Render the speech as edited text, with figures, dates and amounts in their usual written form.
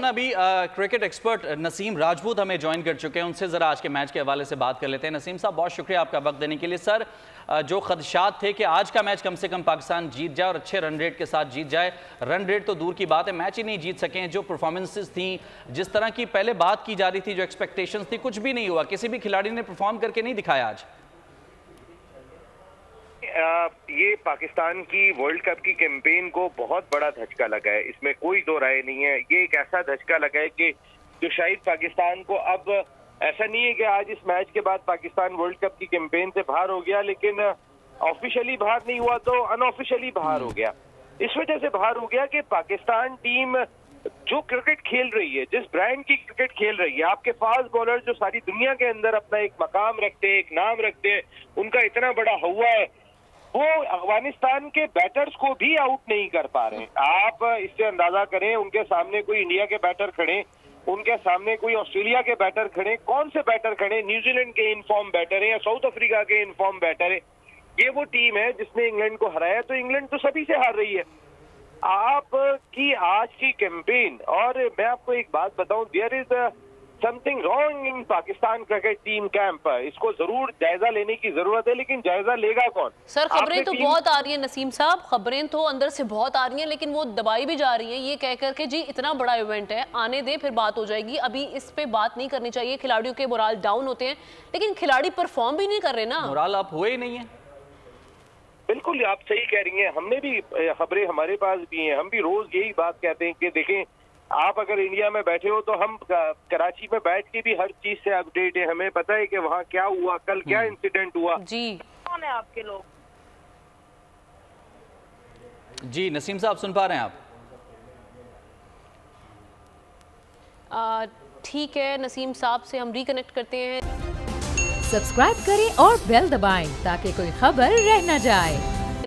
अभी cricket expert Naseem Rajput हमें join कर चुके हैं। उनसे ज़रा आज के मैच के हवाले से बात कर लेते हैं। नसीम साहब, बहुत शुक्रिया आपका वक्त देने के लिए। सर, जो खदशात थे कि आज का मैच कम से कम पाकिस्तान जीत जाए और अच्छे रन रेट के साथ जीत जाए, रन रेट तो दूर की बात है, मैच ही नहीं जीत सके हैं। जो परफॉर्मेंसेस थी, जिस तरह की पहले बात की जा रही थी, जो एक्सपेक्टेशंस थी, कुछ भी नहीं हुआ। किसी भी खिलाड़ी ने परफॉर्म करके नहीं दिखाया आज। ये पाकिस्तान की वर्ल्ड कप की कैंपेन को बहुत बड़ा धचका लगा है, इसमें कोई दो राय नहीं है। ये एक ऐसा धचका लगा है कि जो शायद पाकिस्तान को अब ऐसा नहीं है कि आज इस मैच के बाद पाकिस्तान वर्ल्ड कप की कैंपेन से बाहर हो गया, लेकिन ऑफिशियली बाहर नहीं हुआ तो अनऑफिशियली बाहर हो गया। इस वजह से बाहर हो गया कि पाकिस्तान टीम जो क्रिकेट खेल रही है, जिस ब्रांड की क्रिकेट खेल रही है, आपके फास्ट बॉलर जो सारी दुनिया के अंदर अपना एक मकाम रखते हैं, एक नाम रखते हैं, उनका इतना बड़ा हवा है, वो अफगानिस्तान के बैटर्स को भी आउट नहीं कर पा रहे। आप इससे अंदाजा करें, उनके सामने कोई इंडिया के बैटर खड़े, उनके सामने कोई ऑस्ट्रेलिया के बैटर खड़े, कौन से बैटर खड़े, न्यूजीलैंड के इनफॉर्म बैटर है या साउथ अफ्रीका के इनफॉर्म बैटर है। ये वो टीम है जिसने इंग्लैंड को हराया, तो इंग्लैंड तो सभी से हार रही है। आप की आज की कैंपेन, और मैं आपको एक बात बताऊं, there is something wrong in Pakistan cricket team camp. इसको जरूर जायजा लेने की जरूरत है, लेकिन जायजा लेगा कौन? सर, खबरें तो बहुत आ रही है नसीम साहब, खबरें तो अंदर से बहुत आ रही हैं, लेकिन वो दबाई भी जा रही है ये कह करके जी इतना बड़ा इवेंट है, आने दे फिर बात हो जाएगी, अभी इस पे बात नहीं करनी चाहिए। खिलाड़ियों के मोराल डाउन होते हैं, लेकिन खिलाड़ी परफॉर्म भी नहीं कर रहे ना। मोराल आप हुए ही नहीं है। बिल्कुल, आप सही कह रही हैं। हमने भी खबरें हमारे पास भी हैं, हम भी रोज यही बात कहते हैं कि देखें, आप अगर इंडिया में बैठे हो तो हम कराची में बैठ के भी हर चीज से अपडेट है, हमें पता है कि वहाँ क्या हुआ, कल क्या इंसिडेंट हुआ। जी, कौन है आपके लोग? जी नसीम साहब, सुन पा रहे हैं आप? ठीक है, नसीम साहब से हम रिकनेक्ट करते हैं। सब्सक्राइब करें और बेल दबाएं ताकि कोई खबर रह न जाए।